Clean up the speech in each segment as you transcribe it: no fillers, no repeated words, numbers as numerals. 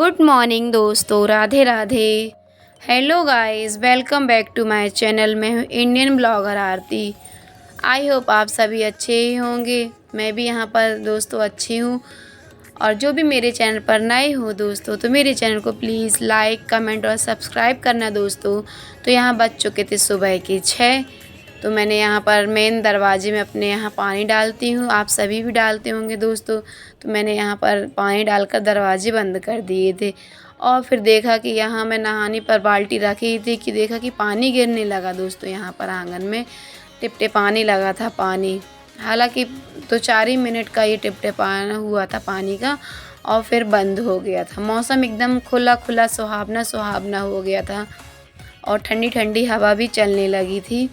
Good morning दोस्तों, Radhe Radhe. Hello guys, welcome back to my channel. मैं हूँ Indian blogger Aarti. I hope आप सभी अच्छे ही होंगे। मैं भी यहाँ पर दोस्तों अच्छी हूँ। और जो भी मेरे चैनल पर नए हो दोस्तों, तो मेरे चैनल को प्लीज़ लाइक, कमेंट और सब्सक्राइब करना दोस्तों। तो यहाँ बज चुके थे सुबह के 6। तो मैंने यहाँ पर मेन दरवाजे में अपने यहाँ पानी डालती हूँ, आप सभी भी डालते होंगे दोस्तों। तो मैंने यहाँ पर पानी डालकर दरवाजे बंद कर दिए थे। और फिर देखा कि यहाँ मैं नहाने पर बाल्टी रखी थी कि देखा कि पानी गिरने लगा दोस्तों। यहाँ पर आंगन में टिप टिप पानी लगा था पानी। हालांकि तो 4 ही मिनट का ये टिप टिप आना हुआ था पानी का, और फिर बंद हो गया था। मौसम एकदम खुला खुला सुहावना सुहावना हो गया था और ठंडी ठंडी हवा भी चलने लगी थी।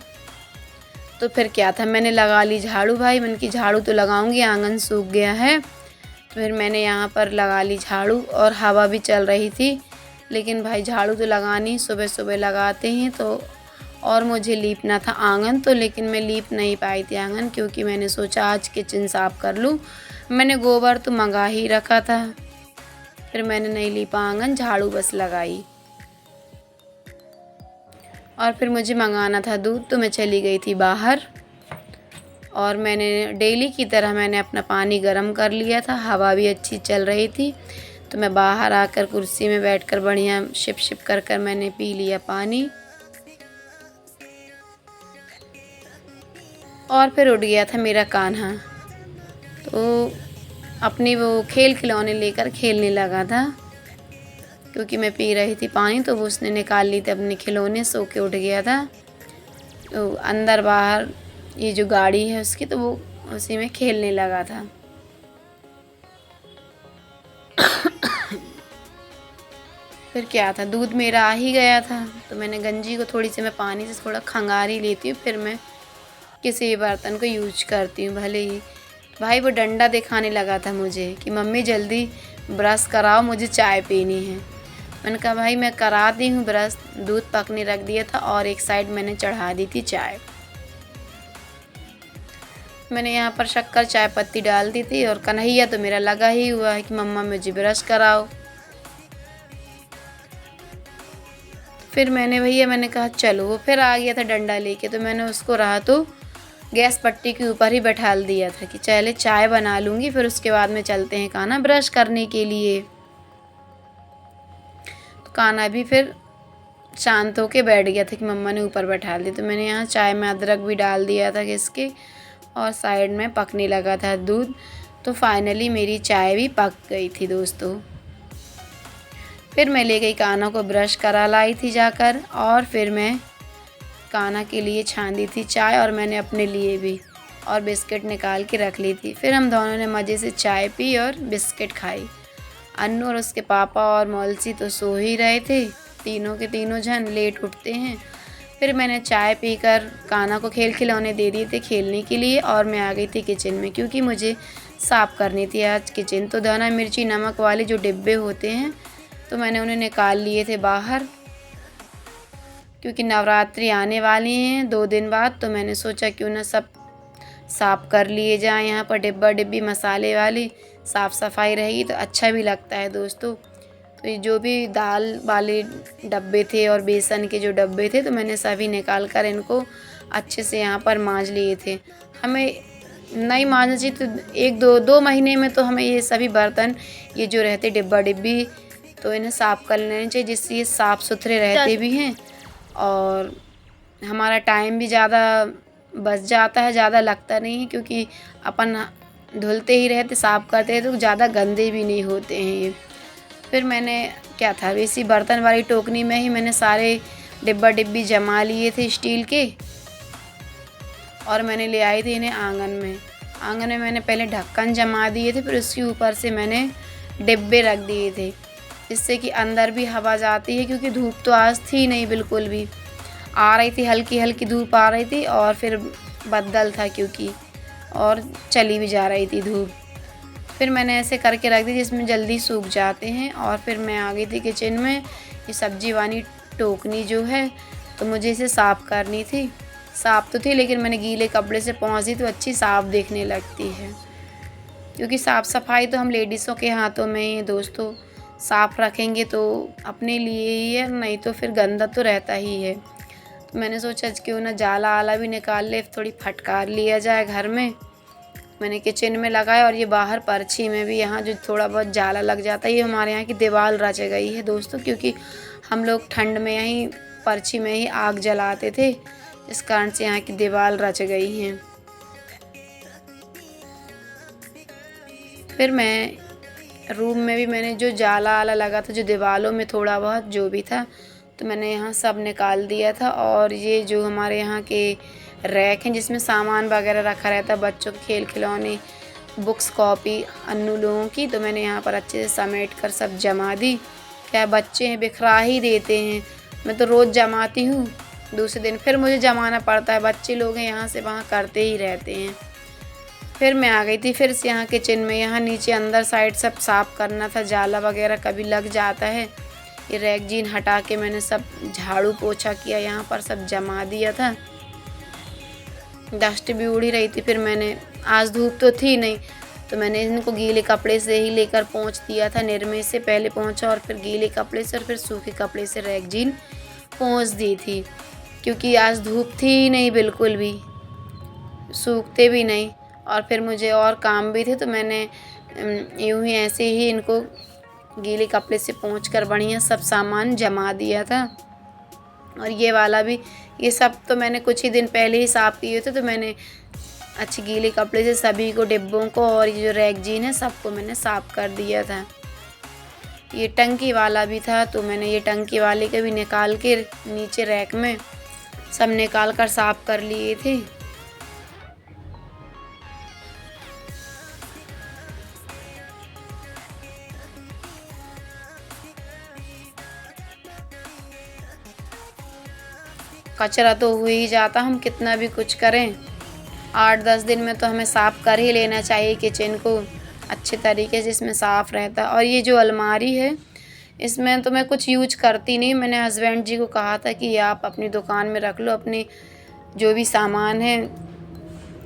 तो फिर क्या था, मैंने लगा ली झाड़ू। भाई मैंने की झाड़ू तो लगाऊंगी, आंगन सूख गया है। तो फिर मैंने यहाँ पर लगा ली झाड़ू और हवा भी चल रही थी। लेकिन भाई झाड़ू तो लगानी सुबह सुबह लगाते हैं। तो और मुझे लीपना था आंगन, तो लेकिन मैं लीप नहीं पाई थी आंगन, क्योंकि मैंने सोचा आज किचन साफ़ कर लूँ। मैंने गोबर तो मंगा ही रखा था। फिर मैंने नहीं लीपा आंगन, झाड़ू बस लगाई। और फिर मुझे मंगाना था दूध, तो मैं चली गई थी बाहर। और मैंने डेली की तरह मैंने अपना पानी गर्म कर लिया था। हवा भी अच्छी चल रही थी। तो मैं बाहर आकर कुर्सी में बैठकर बढ़िया शिप शिप कर कर मैंने पी लिया पानी। और फिर उठ गया था मेरा कान्हा, तो अपनी वो खेल खिलौने लेकर खेलने लगा था। क्योंकि मैं पी रही थी पानी, तो वो उसने निकाल ली थी अपने खिलौने, सो के उठ गया था। तो अंदर बाहर ये जो गाड़ी है उसकी, तो वो उसी में खेलने लगा था। फिर क्या था, दूध मेरा आ ही गया था। तो मैंने गंजी को थोड़ी सी मैं पानी से थोड़ा खंगार ही लेती हूँ, फिर मैं किसी भी बर्तन को यूज करती हूँ भले ही। भाई वो डंडा दिखाने लगा था मुझे कि मम्मी जल्दी ब्रश कराओ, मुझे चाय पीनी है। मैंने कहा भाई मैं करा दी हूँ ब्रश। दूध पकने रख दिया था और एक साइड मैंने चढ़ा दी थी चाय। मैंने यहाँ पर शक्कर चाय पत्ती डाल दी थी। और कन्हैया तो मेरा लगा ही हुआ है कि मम्मा मुझे ब्रश कराओ। फिर मैंने कहा चलो। वो फिर आ गया था डंडा लेके, तो मैंने उसको रहा तो गैस पट्टी के ऊपर ही बैठा दिया था कि चले चाय बना लूँगी, फिर उसके बाद में चलते हैं कान्हा ब्रश करने के लिए। तो कान्हा भी फिर शांत होके बैठ गया था कि मम्मा ने ऊपर बैठा दी। तो मैंने यहाँ चाय में अदरक भी डाल दिया था किसके, और साइड में पकने लगा था दूध। तो फाइनली मेरी चाय भी पक गई थी दोस्तों। फिर मैं ले गई कान्हा को ब्रश करा लाई थी जाकर, और फिर मैं कान्हा के लिए छान दी थी चाय, और मैंने अपने लिए भी और बिस्किट निकाल के रख ली थी। फिर हम दोनों ने मज़े से चाय पी और बिस्किट खाई। अन्नू और उसके पापा और मौलसी तो सो ही रहे थे, तीनों के तीनों जन लेट उठते हैं। फिर मैंने चाय पीकर कान्हा को खेल खिलौने दे दिए थे खेलने के लिए, और मैं आ गई थी किचन में, क्योंकि मुझे साफ़ करनी थी आज किचन। तो दाना मिर्ची नमक वाले जो डिब्बे होते हैं, तो मैंने उन्हें निकाल लिए थे बाहर, क्योंकि नवरात्रि आने वाली हैं 2 दिन बाद। तो मैंने सोचा क्यों ना सब साफ़ कर लिए जाएं। यहाँ पर डिब्बा डिब्बी मसाले वाली साफ़ सफाई रहेगी तो अच्छा भी लगता है दोस्तों। तो ये जो भी दाल वाले डब्बे थे और बेसन के जो डब्बे थे, तो मैंने सभी निकाल कर इनको अच्छे से यहाँ पर मांज लिए थे। हमें नहीं मांजना चाहिए तो 1-2 महीने में तो हमें ये सभी बर्तन, ये जो रहते डिब्बा डिब्बी, तो इन्हें साफ़ कर लेने चाहिए, जिससे ये साफ़ सुथरे रहते भी हैं और हमारा टाइम भी ज़्यादा बच जाता है, ज़्यादा लगता नहीं है, क्योंकि अपन धुलते ही रहते साफ़ करते हैं तो ज़्यादा गंदे भी नहीं होते हैं ये। फिर मैंने क्या था, इसी बर्तन वाली टोकनी में ही मैंने सारे डिब्बा डिब्बी जमा लिए थे स्टील के, और मैंने ले आई थी इन्हें आंगन में। आंगन में मैंने पहले ढक्कन जमा दिए थे, फिर उसके ऊपर से मैंने डिब्बे रख दिए थे, जिससे कि अंदर भी हवा जाती है। क्योंकि धूप तो आज थी नहीं, बिल्कुल भी आ रही थी, हल्की हल्की धूप आ रही थी, और फिर बदल था क्योंकि, और चली भी जा रही थी धूप। फिर मैंने ऐसे करके रख दी जिसमें जल्दी सूख जाते हैं। और फिर मैं आ गई थी किचन में। ये सब्जी वाली टोकनी जो है, तो मुझे इसे साफ़ करनी थी। साफ़ तो थी, लेकिन मैंने गीले कपड़े से पोंछ दी तो अच्छी साफ़ दिखने लगती है, क्योंकि साफ़ सफाई तो हम लेडीज़ों के हाथों में ही है दोस्तों। साफ़ रखेंगे तो अपने लिए ही है, नहीं तो फिर गंदा तो रहता ही है। तो मैंने सोचा क्यों ना जाला आला भी निकाल ले, थोड़ी फटकार लिया जाए घर में। मैंने किचन में लगाया और ये बाहर पर्ची में भी यहाँ जो थोड़ा बहुत जाला लग जाता है, ये हमारे यहाँ की दीवार रच गई है दोस्तों, क्योंकि हम लोग ठंड में यहीं पर्ची में ही आग जलाते थे, इस कारण से यहाँ की दीवार रच गई हैं। फिर मैं रूम में भी मैंने जो जाला आला लगा था, जो दीवारों में थोड़ा बहुत जो भी था, तो मैंने यहाँ सब निकाल दिया था। और ये जो हमारे यहाँ के रैक हैं जिसमें सामान वगैरह रखा रहता है, बच्चों के खेल खिलौने, बुक्स, कॉपी, अन्नू लोगों की, तो मैंने यहाँ पर अच्छे से समेट कर सब जमा दी। क्या बच्चे हैं, बिखरा ही देते हैं। मैं तो रोज़ जमाती हूँ, दूसरे दिन फिर मुझे जमाना पड़ता है। बच्चे लोग हैं, यहाँ से वहाँ करते ही रहते हैं। फिर मैं आ गई थी फिर से यहाँ किचन में। यहाँ नीचे अंदर साइड सब साफ़ करना था, जाला वगैरह कभी लग जाता है। ये रैगजीन हटा के मैंने सब झाड़ू पोछा किया, यहाँ पर सब जमा दिया था। डस्ट भी उड़ ही रही थी। फिर मैंने, आज धूप तो थी नहीं, तो मैंने इनको गीले कपड़े से ही लेकर पोंछ दिया था। निरमे से पहले पोंछा और फिर गीले कपड़े से और फिर सूखे कपड़े से रैगजीन पोंछ दी थी, क्योंकि आज धूप थी नहीं, बिल्कुल भी सूखते भी नहीं। और फिर मुझे और काम भी थे, तो मैंने यूँ ही ऐसे ही इनको गीले कपड़े से पोंछ कर बढ़िया सब सामान जमा दिया था। और ये वाला भी, ये सब तो मैंने कुछ ही दिन पहले ही साफ़ किए थे, तो मैंने अच्छे गीले कपड़े से सभी को, डिब्बों को और ये जो रैगजीन है सबको मैंने साफ़ कर दिया था। ये टंकी वाला भी था, तो मैंने ये टंकी वाले के भी निकाल के नीचे रैक में सब निकाल कर साफ़ कर लिए थे। कचरा तो हो ही जाता, हम कितना भी कुछ करें, 8-10 दिन में तो हमें साफ़ कर ही लेना चाहिए किचन को अच्छे तरीके से, जिसमें साफ़ रहता। और ये जो अलमारी है, इसमें तो मैं कुछ यूज करती नहीं। मैंने हस्बैंड जी को कहा था कि आप अपनी दुकान में रख लो, अपने जो भी सामान है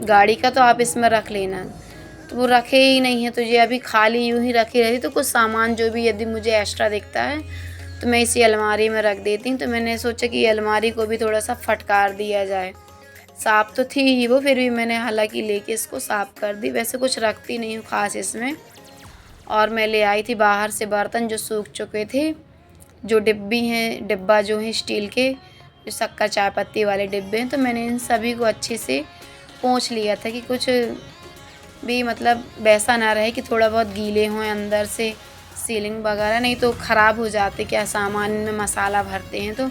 गाड़ी का, तो आप इसमें रख लेना। तो वो रखे ही नहीं है, तो ये अभी खाली यूँ ही रखी रहती। तो कुछ सामान जो भी यदि मुझे एक्स्ट्रा दिखता है तो मैं इसी अलमारी में रख देती हूँ। तो मैंने सोचा कि ये अलमारी को भी थोड़ा सा फटकार दिया जाए। साफ़ तो थी ही वो, फिर भी मैंने हालांकि लेके इसको साफ़ कर दी। वैसे कुछ रखती नहीं हूँ ख़ास इसमें। और मैं ले आई थी बाहर से बर्तन जो सूख चुके थे, जो डिब्बा जो है स्टील के, जो शक्कर चाय पत्ती वाले डिब्बे हैं, तो मैंने इन सभी को अच्छे से पोंछ लिया था कि कुछ भी मतलब वैसा ना रहे कि थोड़ा बहुत गीले हों अंदर से, सीलिंग वगैरह, नहीं तो ख़राब हो जाते क्या सामान में मसाला भरते हैं। तो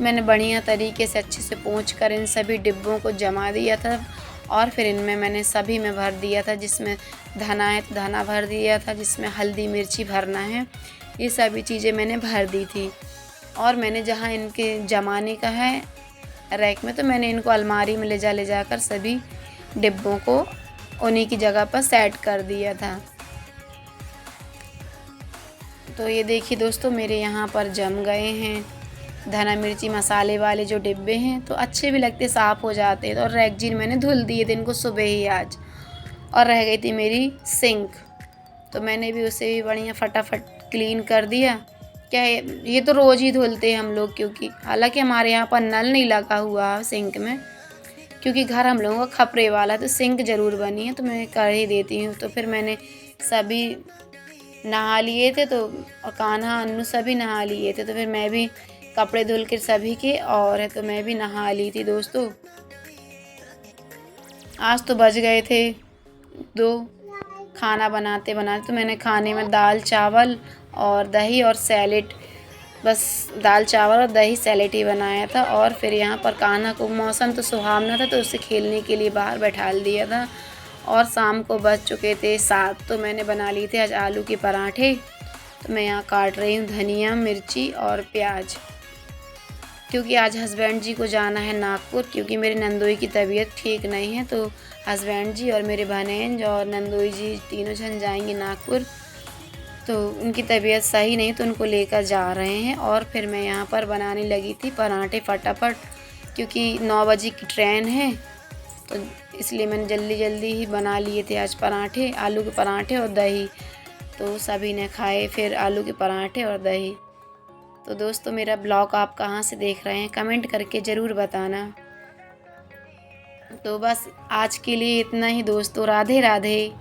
मैंने बढ़िया तरीके से अच्छे से पोंछ कर इन सभी डिब्बों को जमा दिया था। और फिर इनमें मैंने सभी में भर दिया था, जिसमें धना है तो धना भर दिया था, जिसमें हल्दी मिर्ची भरना है, ये सभी चीज़ें मैंने भर दी थी। और मैंने जहाँ इनके जमाने का है रैक में, तो मैंने इनको अलमारी में ले जाकर सभी डिब्बों को उन्हीं की जगह पर सेट कर दिया था। तो ये देखिए दोस्तों, मेरे यहाँ पर जम गए हैं धना मिर्ची मसाले वाले जो डिब्बे हैं, तो अच्छे भी लगते, साफ़ हो जाते हैं। और रैगजीन मैंने धुल दिए थे इनको सुबह ही आज। और रह गई थी मेरी सिंक, तो मैंने भी उसे भी बढ़िया फटाफट क्लीन कर दिया। क्या है, ये तो रोज़ ही धुलते हैं हम लोग, क्योंकि हालांकि हमारे यहाँ पर नल नहीं लगा हुआ सिंक में, क्योंकि घर हम लोगों का खपरे वाला, तो सिंक ज़रूर बनी है, तो मैं कर ही देती हूँ। तो फिर मैंने सभी नहा लिए थे, तो और कान्हा अन्नू सभी नहा लिए थे, तो फिर मैं भी कपड़े धुल के सभी के, और तो मैं भी नहा ली थी दोस्तों। आज तो बज गए थे 2 खाना बनाते बनाते। तो मैंने खाने में दाल चावल और दही और सैलेड, बस दाल चावल और दही सैलेड ही बनाया था। और फिर यहाँ पर कान्हा को, मौसम तो सुहावना था, तो उसे खेलने के लिए बाहर बैठाल दिया था। और शाम को बज चुके थे 7, तो मैंने बना लिए थे आज आलू के पराठे। तो मैं यहाँ काट रही हूँ धनिया, मिर्ची और प्याज, क्योंकि आज हस्बैंड जी को जाना है नागपुर, क्योंकि मेरे नंदोई की तबीयत ठीक नहीं है। तो हस्बैंड जी और मेरे भानेज और नंदोई जी तीनों जन जाएंगे नागपुर, तो उनकी तबीयत सही नहीं, तो उनको लेकर जा रहे हैं। और फिर मैं यहाँ पर बनाने लगी थी पराठे फटाफट, क्योंकि 9 बजे की ट्रेन है, तो इसलिए मैंने जल्दी जल्दी ही बना लिए थे आज पराठे, आलू के पराठे और दही। तो सभी ने खाए, फिर आलू के पराठे और दही। तो दोस्तों मेरा ब्लॉग आप कहाँ से देख रहे हैं कमेंट करके ज़रूर बताना। तो बस आज के लिए इतना ही दोस्तों, राधे राधे।